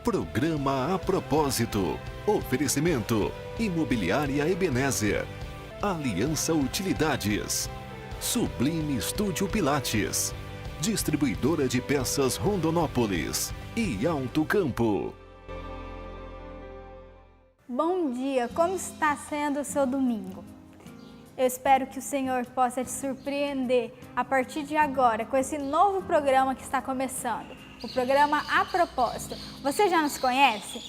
Programa A Propósito. Oferecimento. Imobiliária Ebenezer. Aliança Utilidades. Sublime Estúdio Pilates. Distribuidora de peças Rondonópolis. E Alto Campo. Bom dia, como está sendo o seu domingo? Eu espero que o Senhor possa te surpreender a partir de agora com esse novo programa que está começando, o programa A Propósito. Você já nos conhece?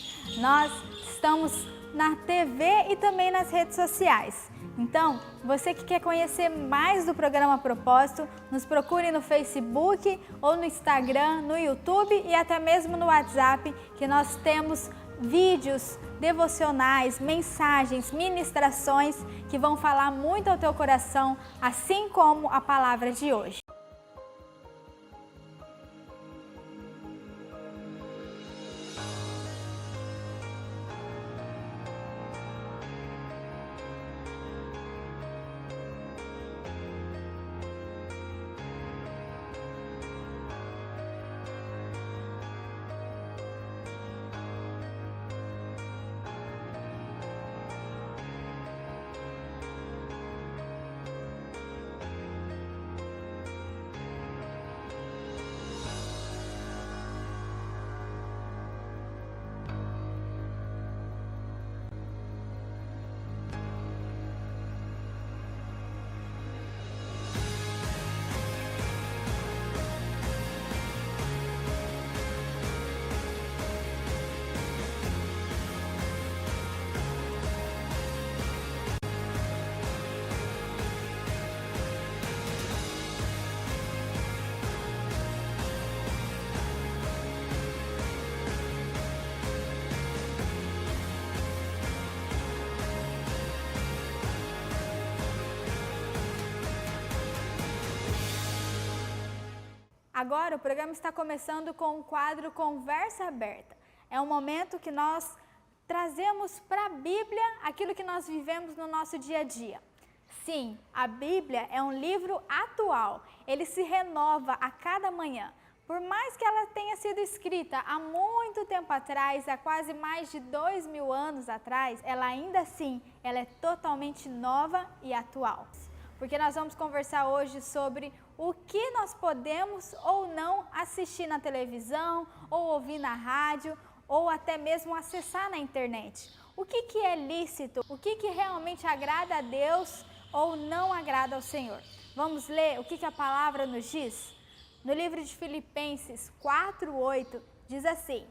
Nós estamos na TV e também nas redes sociais. Então, você que quer conhecer mais do programa A Propósito, nos procure no Facebook ou no Instagram, no YouTube e até mesmo no WhatsApp, que nós temos vídeos devocionais, mensagens, ministrações que vão falar muito ao teu coração, assim como a palavra de hoje. Agora o programa está começando com o quadro Conversa Aberta. É um momento que nós trazemos para a Bíblia aquilo que nós vivemos no nosso dia a dia. Sim, a Bíblia é um livro atual, ele se renova a cada manhã. Por mais que ela tenha sido escrita há muito tempo atrás, há quase mais de 2000 anos atrás, ela ainda assim ela é totalmente nova e atual. Porque nós vamos conversar hoje sobre o que nós podemos ou não assistir na televisão, ou ouvir na rádio, ou até mesmo acessar na internet. O que é lícito, o que realmente agrada a Deus ou não agrada ao Senhor. Vamos ler o que a palavra nos diz? No livro de Filipenses 4:8 diz assim: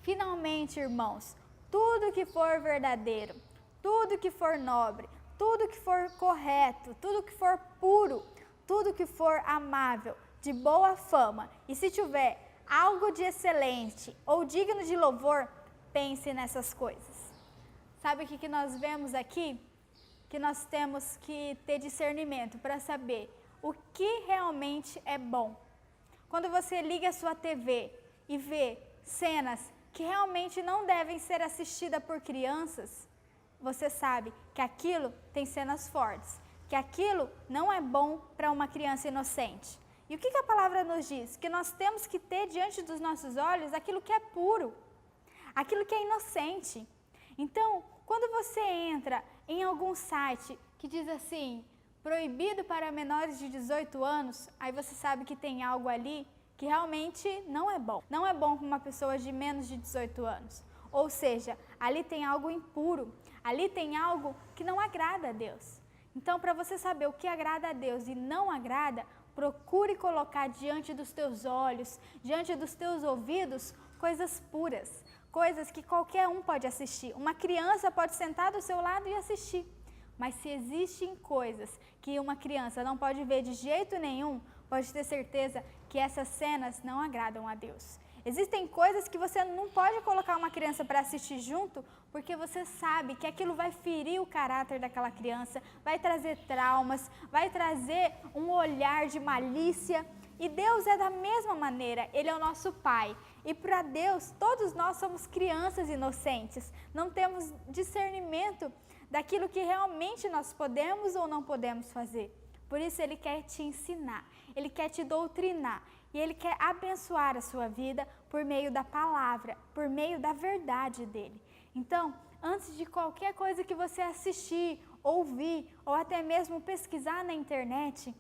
finalmente, irmãos, tudo que for verdadeiro, tudo que for nobre, tudo que for correto, tudo que for puro, tudo que for amável, de boa fama, e se tiver algo de excelente ou digno de louvor, pense nessas coisas. Sabe o que nós vemos aqui? Que nós temos que ter discernimento para saber o que realmente é bom. Quando você liga a sua TV e vê cenas que realmente não devem ser assistidas por crianças, você sabe que aquilo tem cenas fortes, que aquilo não é bom para uma criança inocente. E o que a palavra nos diz? Que nós temos que ter diante dos nossos olhos aquilo que é puro, aquilo que é inocente. Então, quando você entra em algum site que diz assim, proibido para menores de 18 anos, aí você sabe que tem algo ali que realmente não é bom. Não é bom para uma pessoa de menos de 18 anos. Ou seja, ali tem algo impuro, ali tem algo que não agrada a Deus. Então, para você saber o que agrada a Deus e não agrada, procure colocar diante dos teus olhos, diante dos teus ouvidos, coisas puras, coisas que qualquer um pode assistir. Uma criança pode sentar do seu lado e assistir. Mas se existem coisas que uma criança não pode ver de jeito nenhum, pode ter certeza que essas cenas não agradam a Deus. Existem coisas que você não pode colocar uma criança para assistir junto, porque você sabe que aquilo vai ferir o caráter daquela criança, vai trazer traumas, vai trazer um olhar de malícia. E Deus é da mesma maneira, Ele é o nosso Pai. E para Deus, todos nós somos crianças inocentes, não temos discernimento daquilo que realmente nós podemos ou não podemos fazer. Por isso Ele quer te ensinar, Ele quer te doutrinar e Ele quer abençoar a sua vida por meio da palavra, por meio da verdade dele. Então, antes de qualquer coisa que você assistir, ouvir ou até mesmo pesquisar na internet,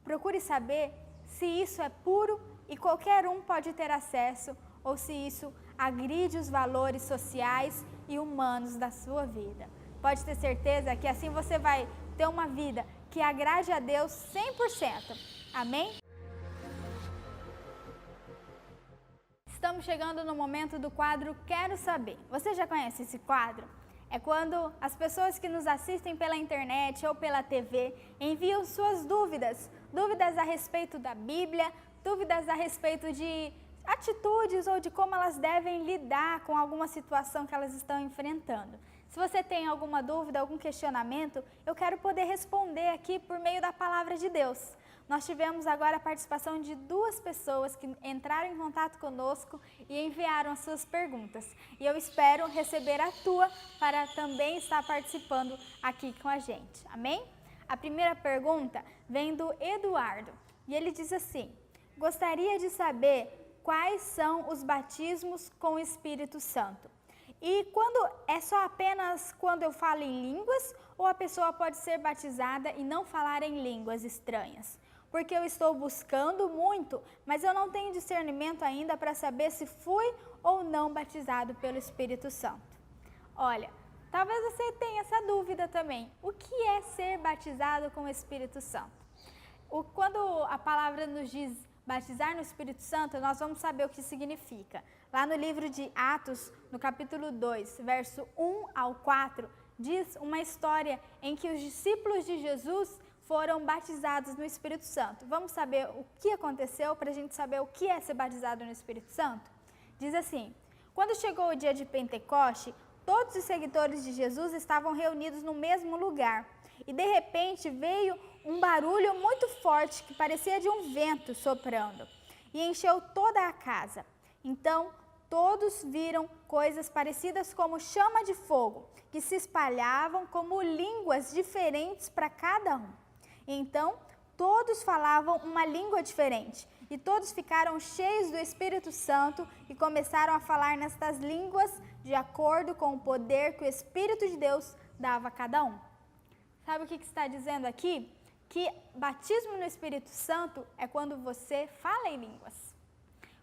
procure saber se isso é puro e qualquer um pode ter acesso ou se isso agride os valores sociais e humanos da sua vida. Pode ter certeza que assim você vai ter uma vida que agrade a Deus 100%. Amém? Estamos chegando no momento do quadro Quero Saber. Você já conhece esse quadro? É quando as pessoas que nos assistem pela internet ou pela TV enviam suas dúvidas a respeito da Bíblia, dúvidas a respeito de atitudes ou de como elas devem lidar com alguma situação que elas estão enfrentando. Se você tem alguma dúvida, algum questionamento, eu quero poder responder aqui por meio da palavra de Deus. Nós tivemos agora a participação de 2 pessoas que entraram em contato conosco e enviaram as suas perguntas. E eu espero receber a tua para também estar participando aqui com a gente. Amém? A primeira pergunta vem do Eduardo e ele diz assim: gostaria de saber quais são os batismos com o Espírito Santo. E quando é só apenas quando eu falo em línguas ou a pessoa pode ser batizada e não falar em línguas estranhas? Porque eu estou buscando muito, mas eu não tenho discernimento ainda para saber se fui ou não batizado pelo Espírito Santo. Olha, talvez você tenha essa dúvida também. O que é ser batizado com o Espírito Santo? Quando a palavra nos diz batizar no Espírito Santo, nós vamos saber o que significa. Lá no livro de Atos, no capítulo 2, verso 1 ao 4, diz uma história em que os discípulos de Jesus foram batizados no Espírito Santo. Vamos saber o que aconteceu para a gente saber o que é ser batizado no Espírito Santo? Diz assim: quando chegou o dia de Pentecoste, todos os seguidores de Jesus estavam reunidos no mesmo lugar. E de repente veio um barulho muito forte que parecia de um vento soprando e encheu toda a casa. Então todos viram coisas parecidas como chama de fogo, que se espalhavam como línguas diferentes para cada um. Então todos falavam uma língua diferente e todos ficaram cheios do Espírito Santo e começaram a falar nestas línguas de acordo com o poder que o Espírito de Deus dava a cada um. Sabe o que está dizendo aqui? Que batismo no Espírito Santo é quando você fala em línguas.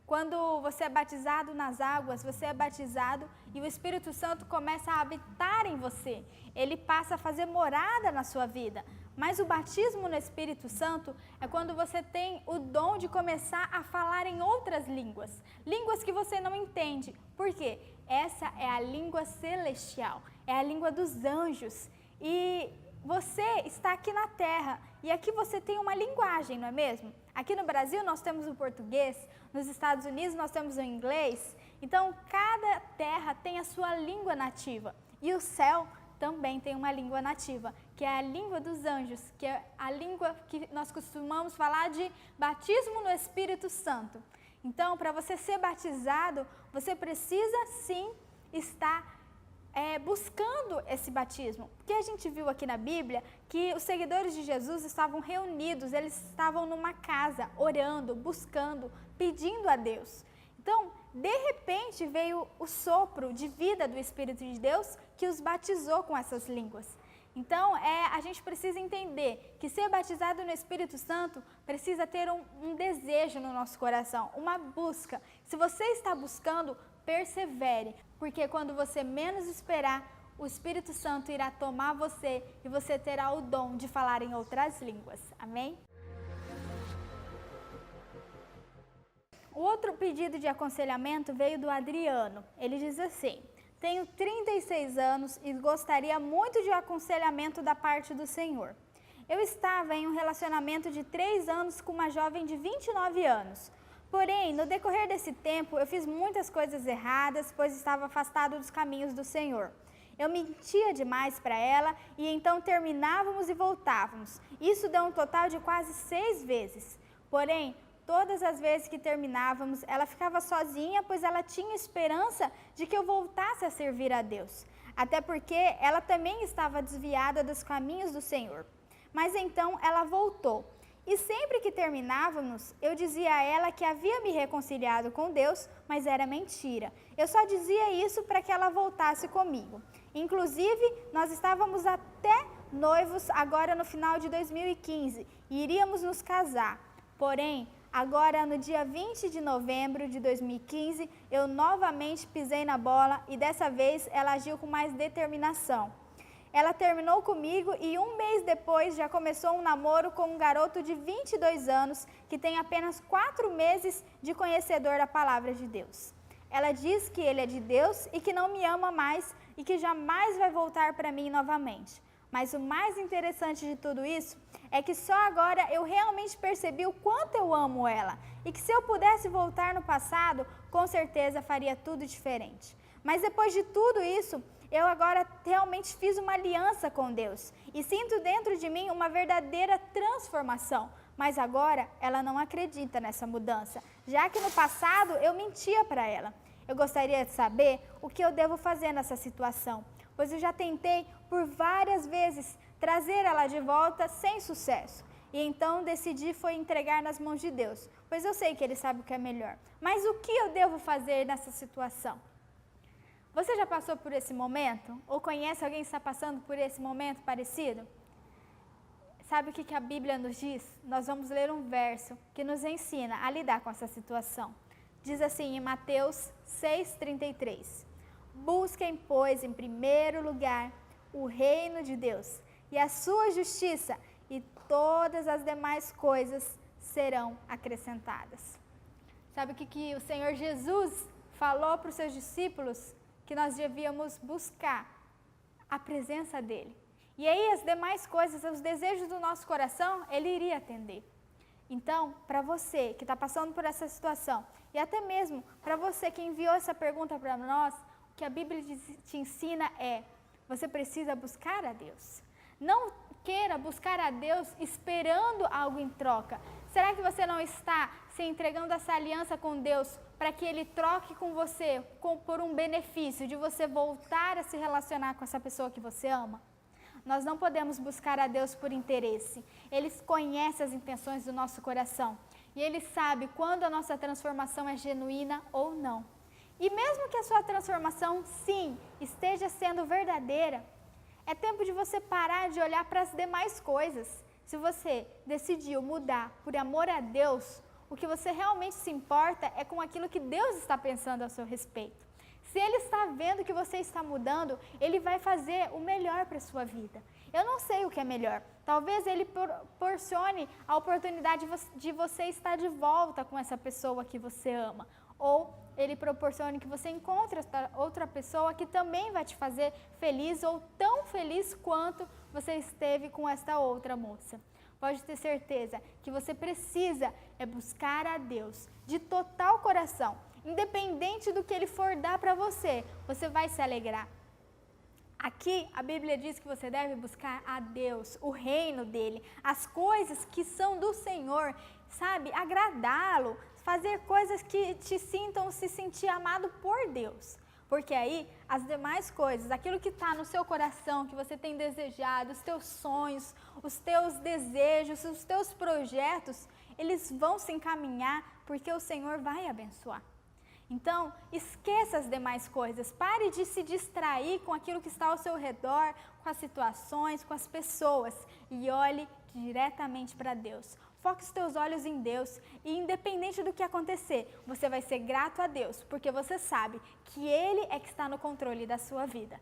Quando você é batizado nas águas, você é batizado e o Espírito Santo começa a habitar em você. Ele passa a fazer morada na sua vida. Mas o batismo no Espírito Santo é quando você tem o dom de começar a falar em outras línguas. Línguas que você não entende. Por quê? Essa é a língua celestial, é a língua dos anjos. E você está aqui na Terra e aqui você tem uma linguagem, não é mesmo? Aqui no Brasil nós temos o português, nos Estados Unidos nós temos o inglês. Então cada terra tem a sua língua nativa e o céu também tem uma língua nativa, que é a língua dos anjos, que é a língua que nós costumamos falar de batismo no Espírito Santo. Então, para você ser batizado, você precisa sim estar buscando esse batismo. Porque a gente viu aqui na Bíblia que os seguidores de Jesus estavam reunidos, eles estavam numa casa, orando, buscando, pedindo a Deus. Então, de repente, veio o sopro de vida do Espírito de Deus que os batizou com essas línguas. Então, a gente precisa entender que ser batizado no Espírito Santo precisa ter um desejo no nosso coração, uma busca. Se você está buscando, persevere, porque quando você menos esperar, o Espírito Santo irá tomar você e você terá o dom de falar em outras línguas. Amém? O outro pedido de aconselhamento veio do Adriano. Ele diz assim: tenho 36 anos e gostaria muito de aconselhamento da parte do Senhor. Eu estava em um relacionamento de 3 anos com uma jovem de 29 anos. Porém, no decorrer desse tempo, eu fiz muitas coisas erradas, pois estava afastado dos caminhos do Senhor. Eu mentia demais para ela e então terminávamos e voltávamos. Isso deu um total de quase 6 vezes. Porém, todas as vezes que terminávamos, ela ficava sozinha, pois ela tinha esperança de que eu voltasse a servir a Deus. Até porque ela também estava desviada dos caminhos do Senhor. Mas então ela voltou. E sempre que terminávamos, eu dizia a ela que havia me reconciliado com Deus, mas era mentira. Eu só dizia isso para que ela voltasse comigo. Inclusive, nós estávamos até noivos agora no final de 2015 e iríamos nos casar. Porém, agora no dia 20 de novembro de 2015, eu novamente pisei na bola e dessa vez ela agiu com mais determinação. Ela terminou comigo e um mês depois já começou um namoro com um garoto de 22 anos que tem apenas 4 meses de conhecedor da palavra de Deus. Ela diz que ele é de Deus e que não me ama mais e que jamais vai voltar para mim novamente. Mas o mais interessante de tudo isso é que só agora eu realmente percebi o quanto eu amo ela e que se eu pudesse voltar no passado, com certeza faria tudo diferente. Mas depois de tudo isso, eu agora realmente fiz uma aliança com Deus e sinto dentro de mim uma verdadeira transformação. Mas agora ela não acredita nessa mudança, já que no passado eu mentia para ela. Eu gostaria de saber o que eu devo fazer nessa situação, pois eu já tentei por várias vezes trazer ela de volta sem sucesso. E então decidi foi entregar nas mãos de Deus, pois eu sei que Ele sabe o que é melhor. Mas o que eu devo fazer nessa situação? Você já passou por esse momento? Ou conhece alguém que está passando por esse momento parecido? Sabe o que a Bíblia nos diz? Nós vamos ler um verso que nos ensina a lidar com essa situação. Diz assim em Mateus 6,33: Busquem, pois, em primeiro lugar o reino de Deus e a sua justiça, e todas as demais coisas serão acrescentadas. Sabe o que o Senhor Jesus falou para os seus discípulos? Que nós devíamos buscar a presença dEle. E aí as demais coisas, os desejos do nosso coração, Ele iria atender. Então, para você que está passando por essa situação, e até mesmo para você que enviou essa pergunta para nós, o que a Bíblia te ensina é, você precisa buscar a Deus. Não queira buscar a Deus esperando algo em troca. Será que você não está se entregando essa aliança com Deus para que Ele troque com você por um benefício de você voltar a se relacionar com essa pessoa que você ama? Nós não podemos buscar a Deus por interesse. Ele conhece as intenções do nosso coração e Ele sabe quando a nossa transformação é genuína ou não. E mesmo que a sua transformação, sim, esteja sendo verdadeira, é tempo de você parar de olhar para as demais coisas. Se você decidiu mudar por amor a Deus, o que você realmente se importa é com aquilo que Deus está pensando a seu respeito. Se Ele está vendo que você está mudando, Ele vai fazer o melhor para a sua vida. Eu não sei o que é melhor. Talvez Ele proporcione a oportunidade de você estar de volta com essa pessoa que você ama. Ou Ele proporcione que você encontre outra pessoa que também vai te fazer feliz ou tão feliz quanto você esteve com esta outra moça. Pode ter certeza que você precisa buscar a Deus de total coração. Independente do que Ele for dar para você, você vai se alegrar. Aqui a Bíblia diz que você deve buscar a Deus, o reino dEle, as coisas que são do Senhor, sabe? Agradá-lo, fazer coisas que te se sentir amado por Deus. Porque aí as demais coisas, aquilo que está no seu coração, que você tem desejado, os teus sonhos, os teus desejos, os teus projetos, eles vão se encaminhar porque o Senhor vai abençoar. Então, esqueça as demais coisas, pare de se distrair com aquilo que está ao seu redor, com as situações, com as pessoas e olhe diretamente para Deus. Foque os teus olhos em Deus e independente do que acontecer, você vai ser grato a Deus, porque você sabe que Ele é que está no controle da sua vida.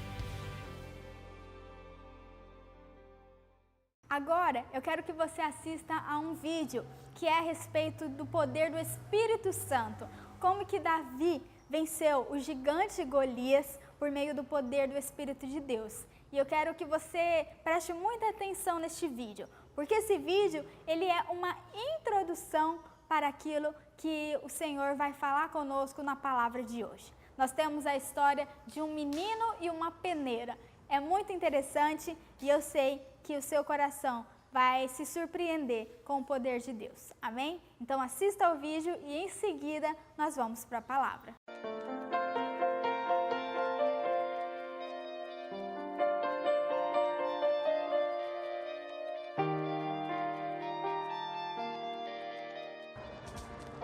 Agora, eu quero que você assista a um vídeo que é a respeito do poder do Espírito Santo. Como que Davi venceu o gigante Golias por meio do poder do Espírito de Deus. E eu quero que você preste muita atenção neste vídeo, porque esse vídeo ele é uma introdução para aquilo que o Senhor vai falar conosco na palavra de hoje. Nós temos a história de um menino e uma peneira. É muito interessante e eu sei que o seu coração vai se surpreender com o poder de Deus. Amém? Então assista ao vídeo e em seguida nós vamos para a palavra.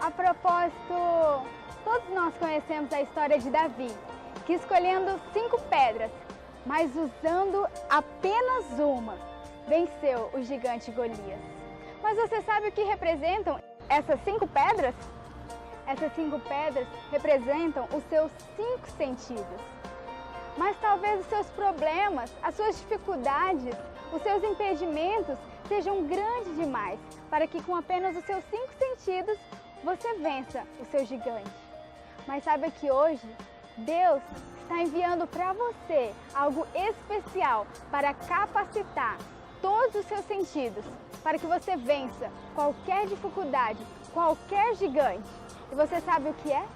A propósito, todos nós conhecemos a história de Davi, que escolhendo 5 pedras, mas usando apenas uma, venceu o gigante Golias. Mas você sabe o que representam essas 5 pedras? Essas 5 pedras representam os seus 5 sentidos. Mas talvez os seus problemas, as suas dificuldades, os seus impedimentos sejam grandes demais para que com apenas os seus 5 sentidos você vença o seu gigante. Mas saiba que hoje Deus está enviando para você algo especial para capacitar todos os seus sentidos, para que você vença qualquer dificuldade, qualquer gigante. E você sabe o que é?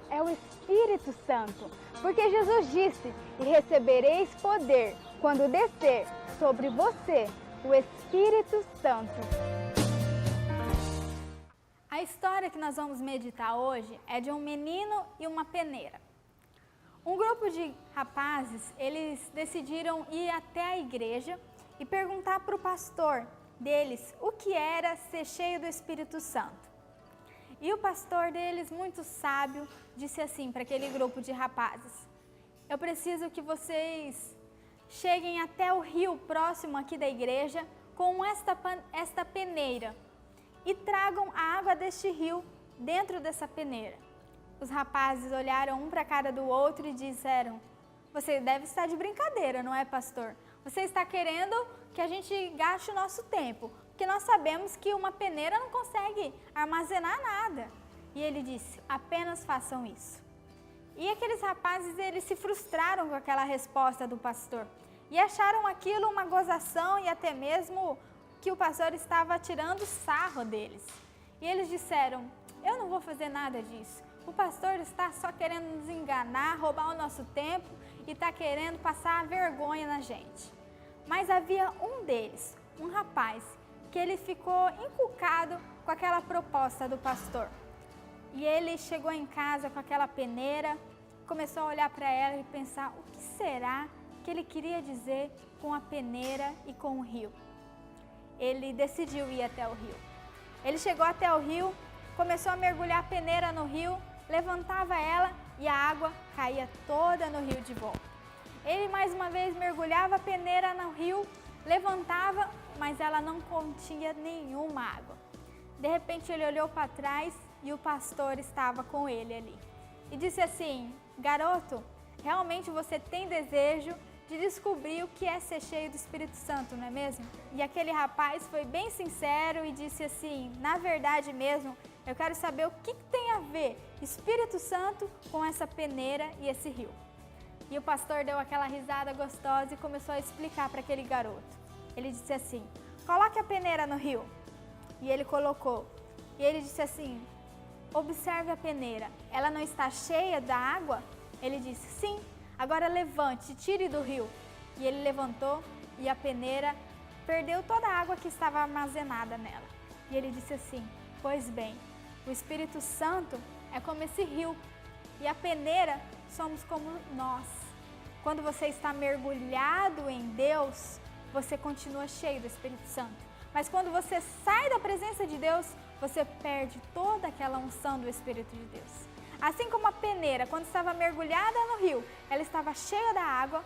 É o Espírito Santo. Porque Jesus disse, e recebereis poder quando descer sobre você o Espírito Santo. A história que nós vamos meditar hoje é de um menino e uma peneira. Um grupo de rapazes, eles decidiram ir até a igreja e perguntar para o pastor deles o que era ser cheio do Espírito Santo. E o pastor deles, muito sábio, disse assim para aquele grupo de rapazes: eu preciso que vocês cheguem até o rio próximo aqui da igreja com esta peneira e tragam a água deste rio dentro dessa peneira. Os rapazes olharam um para a cara do outro e disseram: você deve estar de brincadeira, não é, pastor? Você está querendo que a gente gaste o nosso tempo, porque nós sabemos que uma peneira não consegue armazenar nada. E ele disse: apenas façam isso. E aqueles rapazes, eles se frustraram com aquela resposta do pastor e acharam aquilo uma gozação e até mesmo que o pastor estava tirando sarro deles. E eles disseram: eu não vou fazer nada disso. O pastor está só querendo nos enganar, roubar o nosso tempo e está querendo passar vergonha na gente. Mas havia um deles, um rapaz, que ele ficou encucado com aquela proposta do pastor. E ele chegou em casa com aquela peneira, começou a olhar para ela e pensar o que será que ele queria dizer com a peneira e com o rio. Ele decidiu ir até o rio. Ele chegou até o rio, começou a mergulhar a peneira no rio, levantava ela e a água caía toda no rio de volta. Ele mais uma vez mergulhava a peneira no rio, levantava, mas ela não continha nenhuma água. De repente ele olhou para trás e o pastor estava com ele ali. E disse assim: garoto, realmente você tem desejo de descobrir o que é ser cheio do Espírito Santo, não é mesmo? E aquele rapaz foi bem sincero e disse assim: na verdade mesmo, eu quero saber o que tem a ver Espírito Santo com essa peneira e esse rio. E o pastor deu aquela risada gostosa e começou a explicar para aquele garoto. Ele disse assim: coloque a peneira no rio. E ele colocou. E ele disse assim: observe a peneira, ela não está cheia da água? Ele disse: sim. Agora levante, tire do rio. E ele levantou e a peneira perdeu toda a água que estava armazenada nela. E ele disse assim: pois bem, o Espírito Santo é como esse rio e a peneira somos como nós. Quando você está mergulhado em Deus, você continua cheio do Espírito Santo. Mas quando você sai da presença de Deus, você perde toda aquela unção do Espírito de Deus. Assim como a peneira, quando estava mergulhada no rio, ela estava cheia da água,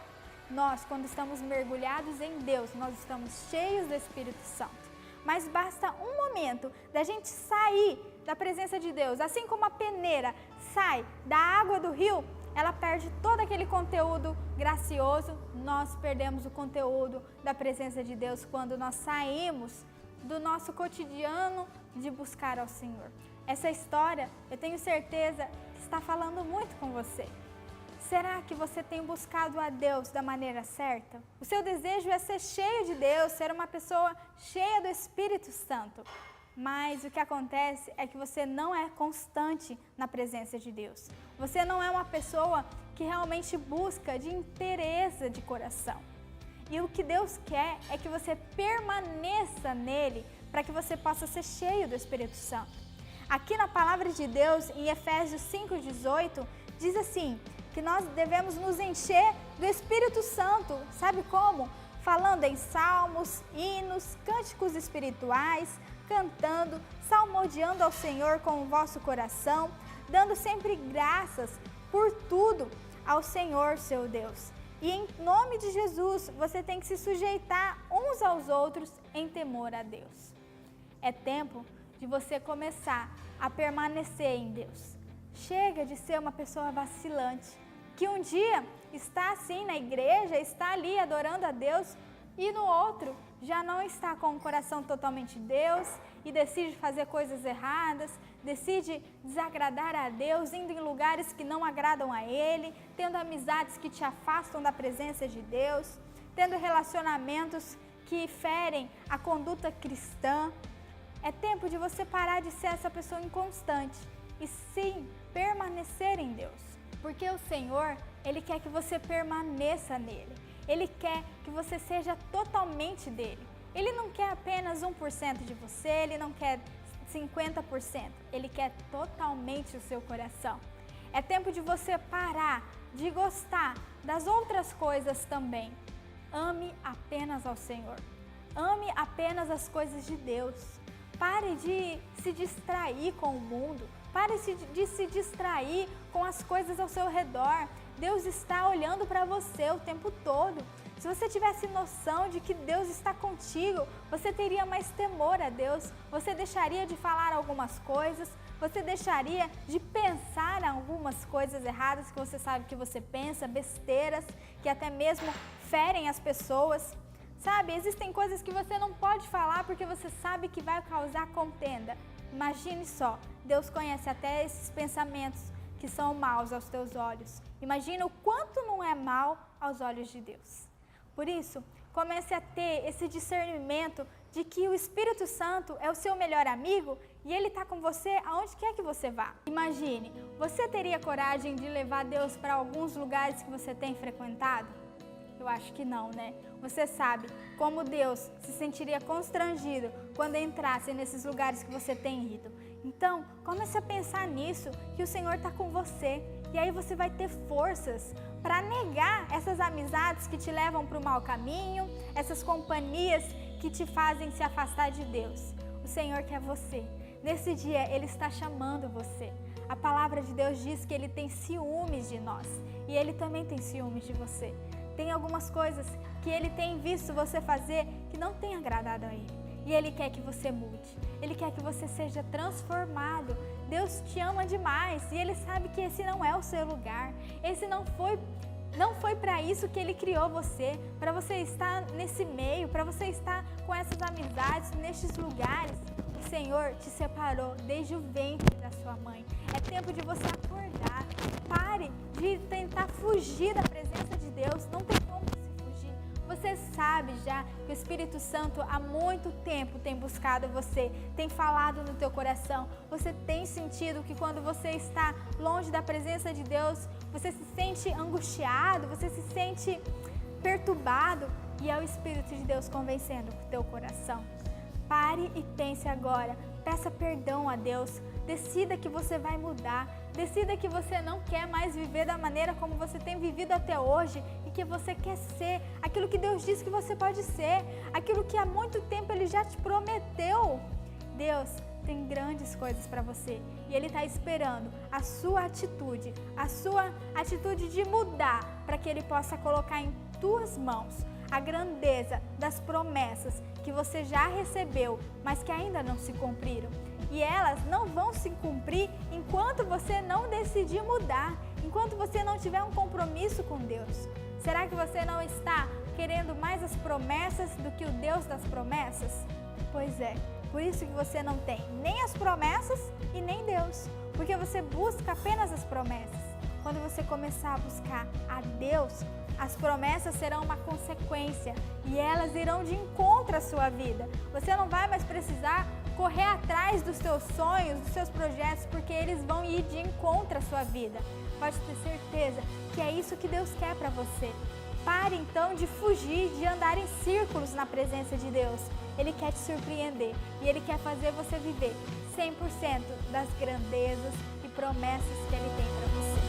nós, quando estamos mergulhados em Deus, nós estamos cheios do Espírito Santo. Mas basta um momento da gente sair da presença de Deus. Assim como a peneira sai da água do rio, ela perde todo aquele conteúdo gracioso, nós perdemos o conteúdo da presença de Deus quando nós saímos do nosso cotidiano de buscar ao Senhor. Essa história, eu tenho certeza que está falando muito com você. Será que você tem buscado a Deus da maneira certa? O seu desejo é ser cheio de Deus, ser uma pessoa cheia do Espírito Santo. Mas o que acontece é que você não é constante na presença de Deus. Você não é uma pessoa que realmente busca de inteireza de coração. E o que Deus quer é que você permaneça nele para que você possa ser cheio do Espírito Santo. Aqui na palavra de Deus, em Efésios 5,18, diz assim, que nós devemos nos encher do Espírito Santo. Sabe como? falando em salmos, hinos, cânticos espirituais, cantando, salmodiando ao Senhor com o vosso coração, dando sempre graças por tudo ao Senhor, seu Deus. E em nome de Jesus, você tem que se sujeitar uns aos outros em temor a Deus. É tempo de você começar a permanecer em Deus. Chega de ser uma pessoa vacilante, que um dia está assim na igreja, está ali adorando a Deus, e no outro já não está com o coração totalmente Deus e decide fazer coisas erradas, decide desagradar a Deus, indo em lugares que não agradam a Ele, tendo amizades que te afastam da presença de Deus, tendo relacionamentos que ferem a conduta cristã. É tempo de você parar de ser essa pessoa inconstante e sim permanecer em Deus, porque o Senhor, Ele quer que você permaneça nele. Ele quer que você seja totalmente dele. Ele não quer apenas 1% de você, ele não quer 50%. Ele quer totalmente o seu coração. É tempo de você parar de gostar das outras coisas também. Ame apenas ao Senhor. Ame apenas as coisas de Deus. Pare de se distrair com o mundo. Pare de se distrair com as coisas ao seu redor. Deus está olhando para você o tempo todo. Se você tivesse noção de que Deus está contigo, você teria mais temor a Deus, você deixaria de falar algumas coisas, você deixaria de pensar em algumas coisas erradas que você sabe que você pensa, besteiras, que até mesmo ferem as pessoas. Sabe, existem coisas que você não pode falar porque você sabe que vai causar contenda. Imagine só, Deus conhece até esses pensamentos que são maus aos teus olhos. Imagina o quanto não é mal aos olhos de Deus. Por isso, comece a ter esse discernimento de que o Espírito Santo é o seu melhor amigo e ele está com você aonde quer que você vá. Imagine, você teria coragem de levar Deus para alguns lugares que você tem frequentado? Eu acho que não, né? Você sabe como Deus se sentiria constrangido quando entrasse nesses lugares que você tem ido. Então, comece a pensar nisso, que o Senhor está com você. E aí você vai ter forças para negar essas amizades que te levam para o mau caminho, essas companhias que te fazem se afastar de Deus. O Senhor quer você. Nesse dia, Ele está chamando você. A palavra de Deus diz que Ele tem ciúmes de nós. E Ele também tem ciúmes de você. Tem algumas coisas que Ele tem visto você fazer que não tem agradado a Ele. E Ele quer que você mude. Ele quer que você seja transformado. Deus te ama demais e Ele sabe que esse não é o seu lugar. Esse não foi para isso que Ele criou você. Para você estar nesse meio, para você estar com essas amizades, nestes lugares. O Senhor te separou desde o ventre da sua mãe. É tempo de você acordar. Pare de tentar fugir da presença de Deus. Não tem como você fugir. Você sabe já que o Espírito Santo há muito tempo tem buscado você, tem falado no teu coração. Você tem sentido que quando você está longe da presença de Deus, você se sente angustiado, você se sente perturbado e é o Espírito de Deus convencendo o teu coração. Pare e pense agora, peça perdão a Deus, decida que você vai mudar, decida que você não quer mais viver da maneira como você tem vivido até hoje e que você quer ser aquilo que Deus disse que você pode ser, aquilo que há muito tempo Ele já te prometeu. Deus tem grandes coisas para você e Ele está esperando a sua atitude de mudar para que Ele possa colocar em tuas mãos a grandeza das promessas que você já recebeu, mas que ainda não se cumpriram. E elas não vão se cumprir enquanto você não decidir mudar, enquanto você não tiver um compromisso com Deus. Será que você não está querendo mais as promessas do que o Deus das promessas? Pois é, por isso que você não tem nem as promessas e nem Deus, porque você busca apenas as promessas. Quando você começar a buscar a Deus, as promessas serão uma consequência e elas irão de encontro à sua vida. Você não vai mais precisar correr atrás dos seus sonhos, dos seus projetos, porque eles vão ir de encontro à sua vida. Pode ter certeza que é isso que Deus quer para você. Pare então de fugir, de andar em círculos na presença de Deus. Ele quer te surpreender e Ele quer fazer você viver 100% das grandezas e promessas que Ele tem para você.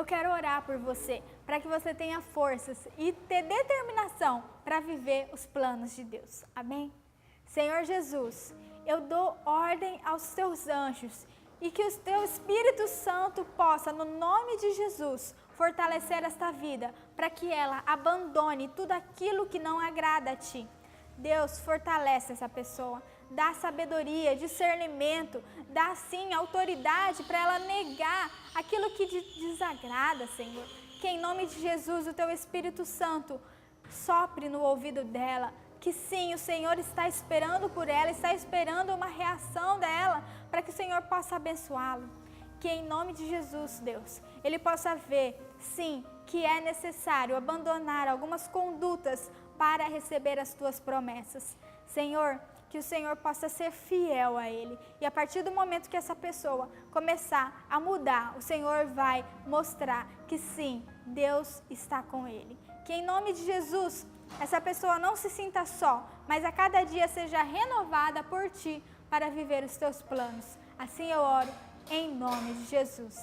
quero orar por você, para que você tenha forças e ter determinação para viver os planos de Deus. Amém? Senhor Jesus, eu dou ordem aos teus anjos e que o teu Espírito Santo possa, no nome de Jesus, fortalecer esta vida, para que ela abandone tudo aquilo que não agrada a ti. Deus, fortalece essa pessoa, dá sabedoria, discernimento, dá sim autoridade para ela negar aquilo que te desagrada, Senhor. Que em nome de Jesus o teu Espírito Santo sopre no ouvido dela, que sim, o Senhor está esperando por ela, está esperando uma reação dela, para que o Senhor possa abençoá-lo. Que em nome de Jesus, Deus, ele possa ver, sim, que é necessário abandonar algumas condutas para receber as tuas promessas. Senhor, que o Senhor possa ser fiel a ele. E a partir do momento que essa pessoa começar a mudar, o Senhor vai mostrar que sim, Deus está com ele. Que em nome de Jesus, essa pessoa não se sinta só, mas a cada dia seja renovada por ti para viver os teus planos. Assim eu oro em nome de Jesus.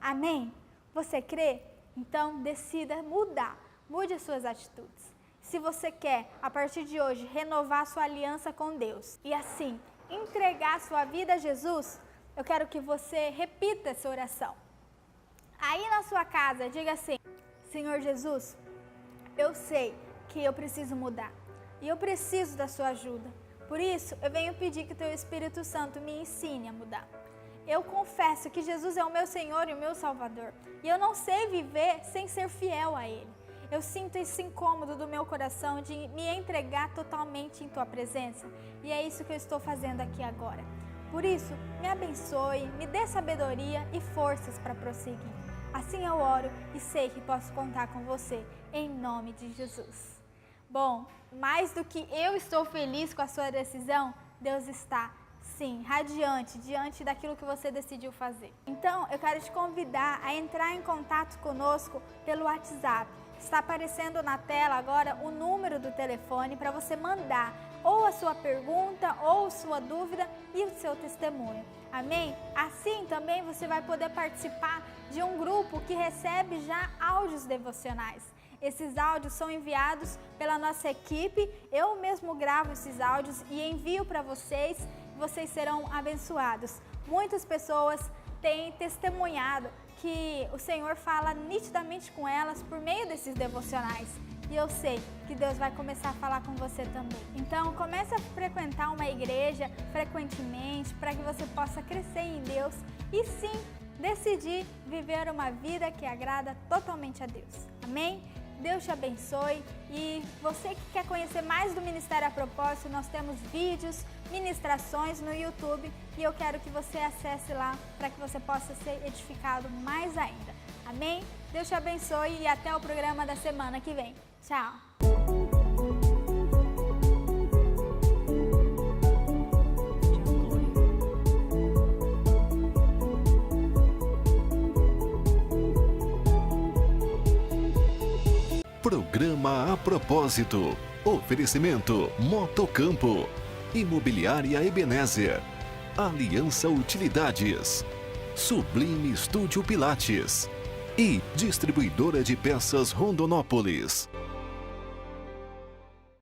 Amém? Você crê? Então decida mudar, mude as suas atitudes. Se você quer, a partir de hoje, renovar sua aliança com Deus e assim entregar sua vida a Jesus, eu quero que você repita essa oração. Aí na sua casa, diga assim: Senhor Jesus, eu sei que eu preciso mudar e eu preciso da sua ajuda. Por isso, eu venho pedir que o teu Espírito Santo me ensine a mudar. Eu confesso que Jesus é o meu Senhor e o meu Salvador e eu não sei viver sem ser fiel a Ele. Eu sinto esse incômodo do meu coração de me entregar totalmente em tua presença e é isso que eu estou fazendo aqui agora. Por isso, me abençoe, me dê sabedoria e forças para prosseguir. Assim eu oro e sei que posso contar com você, em nome de Jesus. Bom, mais do que eu estou feliz com a sua decisão, Deus está, sim, radiante diante daquilo que você decidiu fazer. Então, eu quero te convidar a entrar em contato conosco pelo WhatsApp. Está aparecendo na tela agora o número do telefone para você mandar ou a sua pergunta ou sua dúvida e o seu testemunho. Amém? Assim também você vai poder participar de um grupo que recebe já áudios devocionais. Esses áudios são enviados pela nossa equipe, eu mesmo gravo esses áudios e envio para vocês, vocês serão abençoados. Muitas pessoas têm testemunhado que o Senhor fala nitidamente com elas por meio desses devocionais. E eu sei que Deus vai começar a falar com você também. Então, comece a frequentar uma igreja frequentemente para que você possa crescer em Deus e sim, decidir viver uma vida que agrada totalmente a Deus. Amém? Deus te abençoe e você que quer conhecer mais do Ministério a Propósito, nós temos vídeos, ministrações no YouTube e eu quero que você acesse lá para que você possa ser edificado mais ainda. Amém? Deus te abençoe e até o programa da semana que vem. Tchau! Programa a Propósito. Oferecimento Motocampo, Imobiliária Ebenezer, Aliança Utilidades, Sublime Estúdio Pilates e Distribuidora de Peças Rondonópolis.